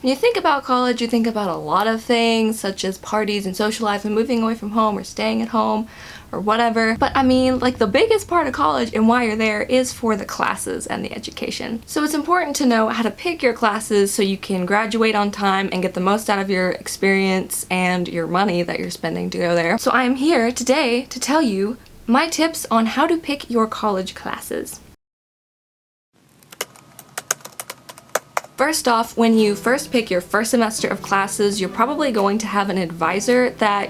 When you think about college, you think about a lot of things, such as parties and social life and moving away from home or staying at home or whatever. But I mean, like, the biggest part of college and why you're there is for the classes and the education. So it's important to know how to pick your classes so you can graduate on time and get the most out of your experience and your money that you're spending to go there. So I am here today to tell you my tips on how to pick your college classes. First off, when you first pick your first semester of classes, you're probably going to have an advisor that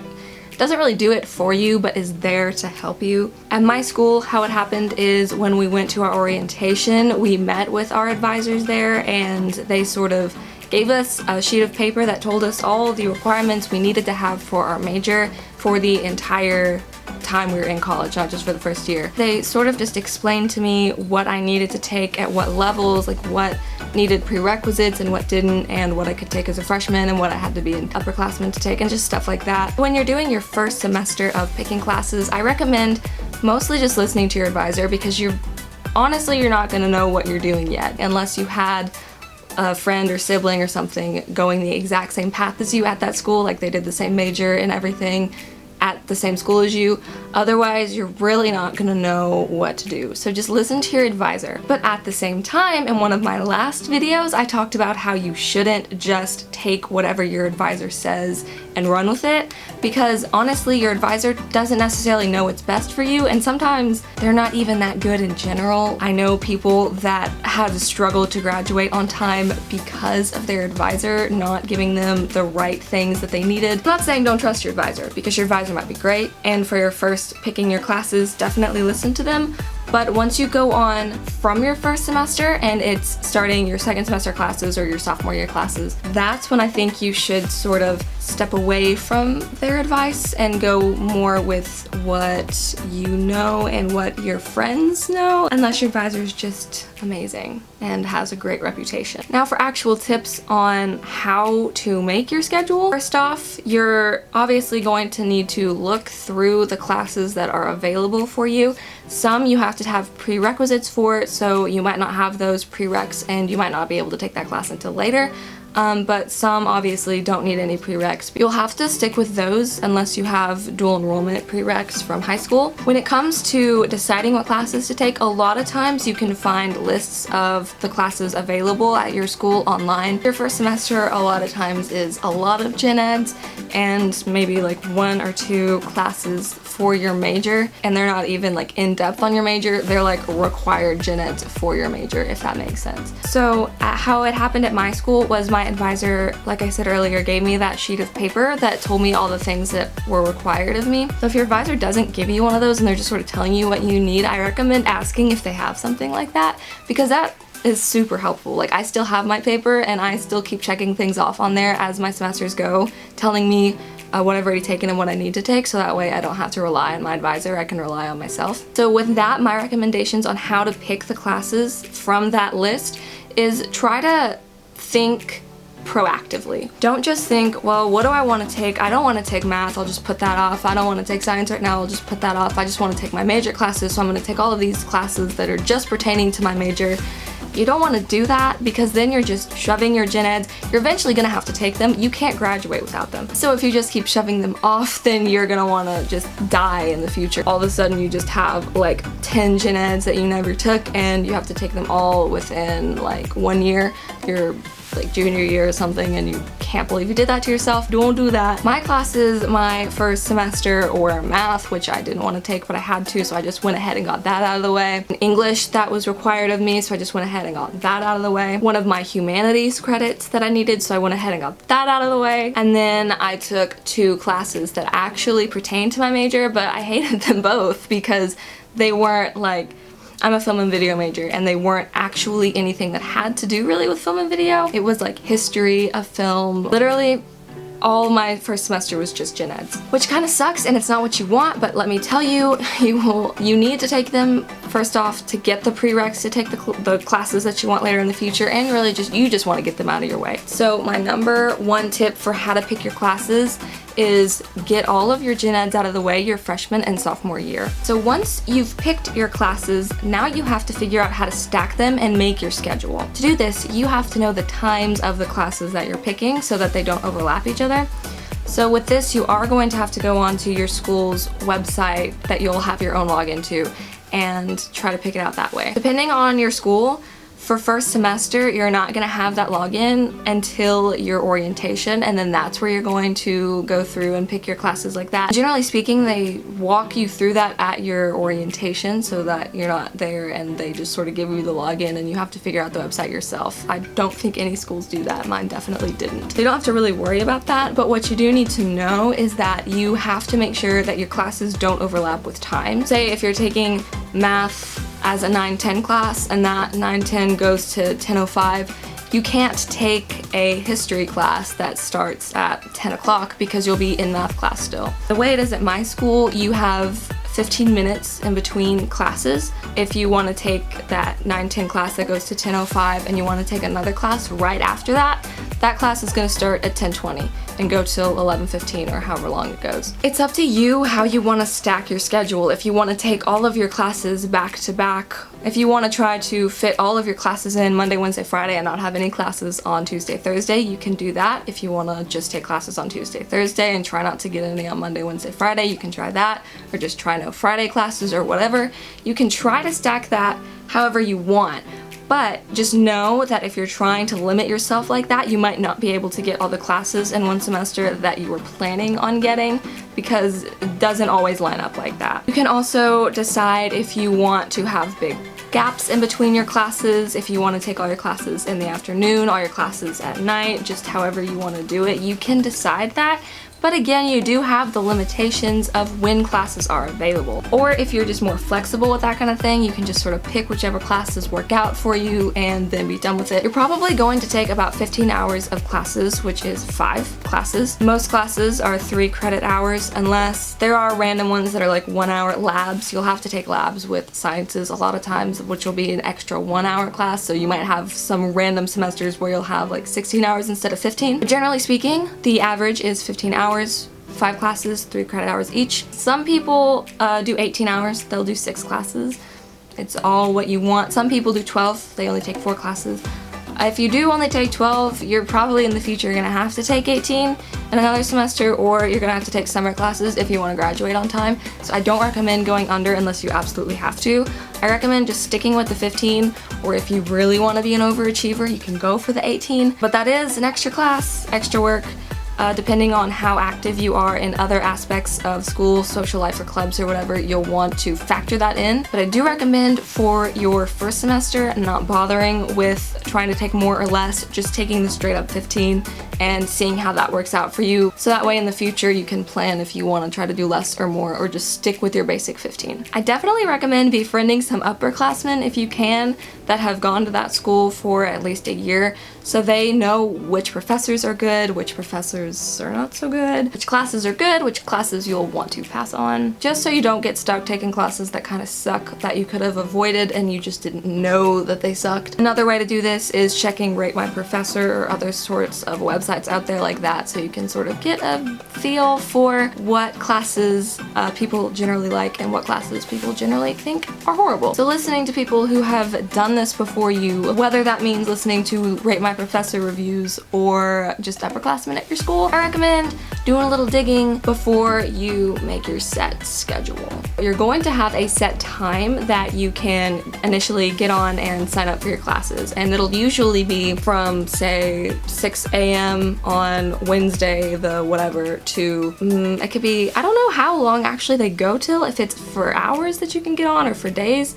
doesn't really do it for you, but is there to help you. At my school, how it happened is when we went to our orientation, we met with our advisors there, and they sort of gave us a sheet of paper that told us all the requirements we needed to have for our major for the entire time we were in college, not just for the first year. They sort of just explained to me what I needed to take at what levels, like what needed prerequisites and what didn't, and what I could take as a freshman and what I had to be an upperclassman to take, and just stuff like that. When you're doing your first semester of picking classes, I recommend mostly just listening to your advisor, because honestly you're not going to know what you're doing yet unless you had a friend or sibling or something going the exact same path as you at that school, like they did the same major and everything at the same school as you. Otherwise, you're really not gonna know what to do. So just listen to your advisor. But at the same time, in one of my last videos, I talked about how you shouldn't just take whatever your advisor says and run with it, because honestly, your advisor doesn't necessarily know what's best for you, and sometimes they're not even that good in general. I know people that have struggled to graduate on time because of their advisor not giving them the right things that they needed. I'm not saying don't trust your advisor, because your advisor might be great, and for your first picking your classes, definitely listen to them. But once you go on from your first semester and it's starting your second semester classes or your sophomore year classes, that's when I think you should sort of step away from their advice and go more with what you know and what your friends know, unless your advisor is just amazing and has a great reputation. Now for actual tips on how to make your schedule. First off, you're obviously going to need to look through the classes that are available for you. Some you have to have prerequisites for, so you might not have those prereqs and you might not be able to take that class until later. But some obviously don't need any prereqs. You'll have to stick with those unless you have dual enrollment prereqs from high school. When it comes to deciding what classes to take, a lot of times you can find lists of the classes available at your school online. Your first semester a lot of times is a lot of gen eds and maybe like 1 or 2 classes for your major, and they're not even like in depth on your major, they're like required gen eds for your major, if that makes sense. So how it happened at my school was my advisor, like I said earlier, gave me that sheet of paper that told me all the things that were required of me. So if your advisor doesn't give you one of those and they're just sort of telling you what you need, I recommend asking if they have something like that, because that is super helpful. Like, I still have my paper and I still keep checking things off on there as my semesters go, telling me what I've already taken and what I need to take, so that way I don't have to rely on my advisor, I can rely on myself. So with that, my recommendations on how to pick the classes from that list is try to think proactively. Don't just think, well, what do I want to take? I don't want to take math, I'll just put that off. I don't want to take science right now, I'll just put that off. I just want to take my major classes, so I'm going to take all of these classes that are just pertaining to my major. You don't want to do that, because then you're just shoving your gen eds. You're eventually going to have to take them. You can't graduate without them. So if you just keep shoving them off, then you're going to want to just die in the future. All of a sudden you just have like 10 gen eds that you never took, and you have to take them all within like 1 year. You're like junior year or something, and you can't believe you did that to yourself. Don't do that. My classes, my first semester, were math, which I didn't want to take, but I had to, so I just went ahead and got that out of the way. English, that was required of me, so I just went ahead and got that out of the way. One of my humanities credits that I needed, so I went ahead and got that out of the way. And then I took 2 classes that actually pertained to my major, but I hated them both because they weren't like, I'm a film and video major, and they weren't actually anything that had to do really with film and video. It was like history of film. Literally all my first semester was just gen eds, which kind of sucks and it's not what you want, but let me tell you, you need to take them first off to get the prereqs to take the classes that you want later in the future, and really you just want to get them out of your way. So my number one tip for how to pick your classes is get all of your gen eds out of the way your freshman and sophomore year. So once you've picked your classes, now you have to figure out how to stack them and make your schedule. To do this, you have to know the times of the classes that you're picking so that they don't overlap each other. So with this, you are going to have to go onto your school's website that you'll have your own login to and try to pick it out that way. Depending on your school, for first semester, you're not gonna have that login until your orientation, and then that's where you're going to go through and pick your classes like that. Generally speaking, they walk you through that at your orientation so that you're not there and they just sort of give you the login and you have to figure out the website yourself. I don't think any schools do that. Mine definitely didn't. So you don't have to really worry about that, but what you do need to know is that you have to make sure that your classes don't overlap with time. Say if you're taking math as a 9-10 class and that 9-10 goes to 10:05, you can't take a history class that starts at 10 o'clock because you'll be in math class still. The way it is at my school, you have 15 minutes in between classes. If you want to take that 9-10 class that goes to 10:05 and you want to take another class right after that, that class is going to start at 10:20 and go till 11:15 or however long it goes. It's up to you how you want to stack your schedule. If you want to take all of your classes back to back, if you want to try to fit all of your classes in Monday, Wednesday, Friday and not have any classes on Tuesday, Thursday, you can do that. If you want to just take classes on Tuesday, Thursday and try not to get any on Monday, Wednesday, Friday, you can try that, or just try no Friday classes or whatever. You can try to stack that however you want. But just know that if you're trying to limit yourself like that, you might not be able to get all the classes in one semester that you were planning on getting, because it doesn't always line up like that. You can also decide if you want to have big gaps in between your classes, if you want to take all your classes in the afternoon, all your classes at night, just however you want to do it. You can decide that. But again, you do have the limitations of when classes are available. Or if you're just more flexible with that kind of thing, you can just sort of pick whichever classes work out for you and then be done with it. You're probably going to take about 15 hours of classes, which is 5 classes. Most classes are 3 credit hours, unless there are random ones that are like 1 hour labs. You'll have to take labs with sciences a lot of times, which will be an extra 1 hour class. So you might have some random semesters where you'll have like 16 hours instead of 15. But generally speaking, the average is 15 hours. 5 classes, 3 credit hours each. Some people do 18 hours, they'll do 6 classes. It's all what you want. Some people do 12, they only take 4 classes. If you do only take 12, you're probably in the future gonna have to take 18 in another semester, or you're gonna have to take summer classes if you wanna graduate on time. So I don't recommend going under unless you absolutely have to. I recommend just sticking with the 15, or if you really wanna be an overachiever, you can go for the 18. But that is an extra class, extra work. Depending on how active you are in other aspects of school, social life, or clubs or whatever, you'll want to factor that in. But I do recommend for your first semester not bothering with trying to take more or less, just taking the straight up 15 and seeing how that works out for you. So that way in the future you can plan if you want to try to do less or more, or just stick with your basic 15. I definitely recommend befriending some upperclassmen if you can that have gone to that school for at least a year, so they know which professors are good, which professors are not so good, which classes are good, which classes you'll want to pass on, just so you don't get stuck taking classes that kind of suck that you could have avoided and you just didn't know that they sucked. Another way to do this is checking Rate My Professor or other sorts of websites out there like that, so you can sort of get a feel for what classes people generally like and what classes people generally think are horrible. So listening to people who have done this before you, whether that means listening to Rate My Professor reviews or just upperclassmen at your school, I recommend doing a little digging before you make your set schedule. You're going to have a set time that you can initially get on and sign up for your classes, and it'll usually be from say 6 a.m. on Wednesday the whatever to it could be, I don't know how long actually they go till, if it's for hours that you can get on or for days.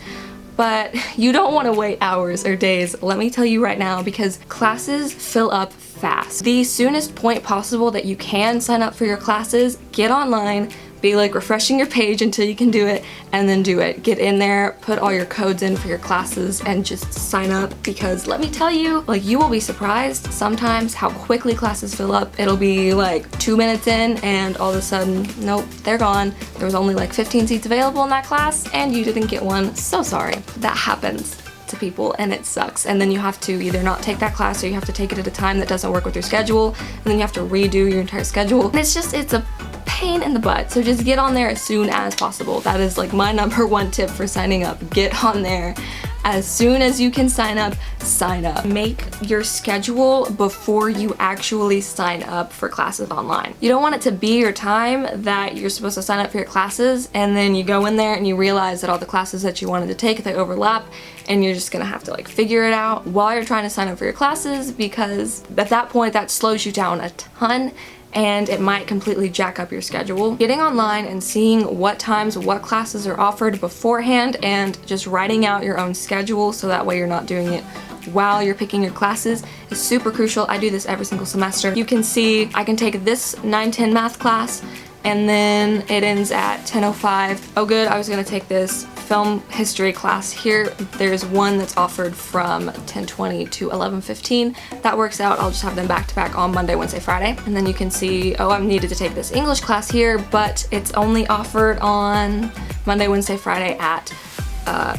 But you don't want to wait hours or days, let me tell you right now, because classes fill up fast. The soonest point possible that you can sign up for your classes, get online be like refreshing your page until you can do it, and then do it. Get in there, put all your codes in for your classes, and just sign up, because let me tell you, like, you will be surprised sometimes how quickly classes fill up. It'll be like 2 minutes in and all of a sudden, nope, they're gone. There was only like 15 seats available in that class and you didn't get one. So sorry. That happens to people and it sucks. And then you have to either not take that class or you have to take it at a time that doesn't work with your schedule, and then you have to redo your entire schedule. And it's a pain in the butt. So just get on there as soon as possible. That is like my #1 tip for signing up. Get on there as soon as you can sign up, sign up. Make your schedule before you actually sign up for classes online. You don't want it to be your time that you're supposed to sign up for your classes, and then you go in there and you realize that all the classes that you wanted to take, they overlap, and you're just gonna have to like figure it out while you're trying to sign up for your classes, because at that point that slows you down a ton and it might completely jack up your schedule. Getting online and seeing what times, what classes are offered beforehand, and just writing out your own schedule so that way you're not doing it while you're picking your classes is super crucial. I do this every single semester. You can see I can take this 9-10 math class and then it ends at 10:05. Oh good, I was gonna take this film history class here. There's one that's offered from 10:20 to 11:15. That works out. I'll just have them back to back on Monday, Wednesday, Friday. And then you can see, oh, I've needed to take this English class here, but it's only offered on Monday, Wednesday, Friday at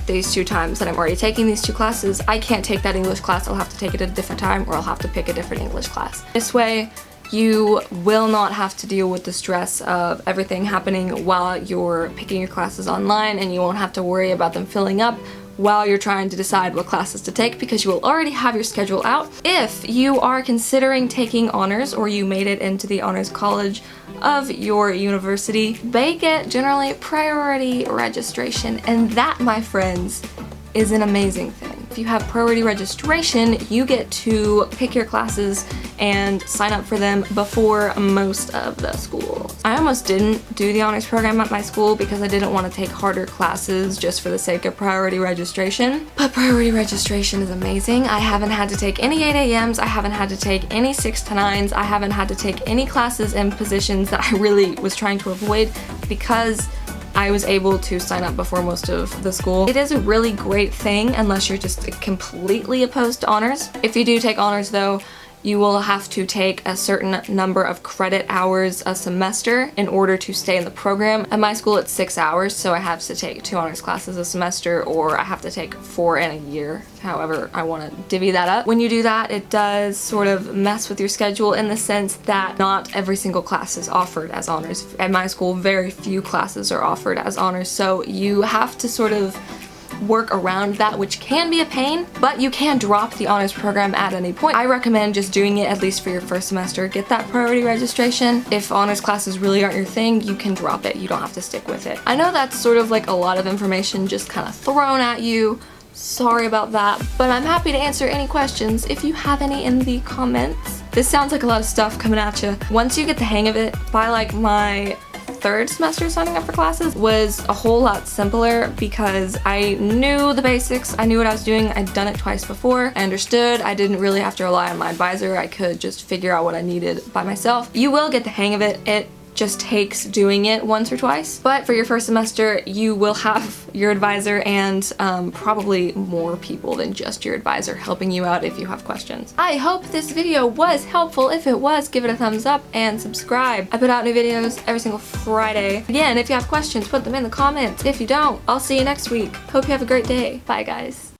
these 2 times that I'm already taking these 2 classes. I can't take that English class. I'll have to take it at a different time, or I'll have to pick a different English class. This way, you will not have to deal with the stress of everything happening while you're picking your classes online, and you won't have to worry about them filling up while you're trying to decide what classes to take, because you will already have your schedule out. If you are considering taking honors, or you made it into the honors college of your university, they get generally priority registration, and that, my friends, is an amazing thing. If you have priority registration, you get to pick your classes and sign up for them before most of the schools. I almost didn't do the honors program at my school because I didn't want to take harder classes just for the sake of priority registration. But priority registration is amazing. I haven't had to take any 8 a.m.s, I haven't had to take any 6 to 9s, I haven't had to take any classes in positions that I really was trying to avoid because I was able to sign up before most of the school. It is a really great thing unless you're just completely opposed to honors. If you do take honors though, you will have to take a certain number of credit hours a semester in order to stay in the program. At my school it's 6 hours, so I have to take 2 honors classes a semester, or I have to take 4 in a year. However, I want to divvy that up. When you do that, it does sort of mess with your schedule in the sense that not every single class is offered as honors. At my school, very few classes are offered as honors, so you have to sort of work around that, which can be a pain, but you can drop the honors program at any point. I recommend just doing it at least for your first semester. Get that priority registration. If honors classes really aren't your thing, you can drop it. You don't have to stick with it. I know that's sort of like a lot of information just kind of thrown at you. Sorry about that, but I'm happy to answer any questions if you have any in the comments. This sounds like a lot of stuff coming at you. Once you get the hang of it, by like my 3rd semester signing up for classes was a whole lot simpler because I knew the basics, I knew what I was doing, I'd done it twice before, I understood, I didn't really have to rely on my advisor, I could just figure out what I needed by myself. You will get the hang of it. It just takes doing it once or twice. But for your first semester, you will have your advisor and probably more people than just your advisor helping you out if you have questions. I hope this video was helpful. If it was, give it a thumbs up and subscribe. I put out new videos every single Friday. Again, if you have questions, put them in the comments. If you don't, I'll see you next week. Hope you have a great day. Bye, guys.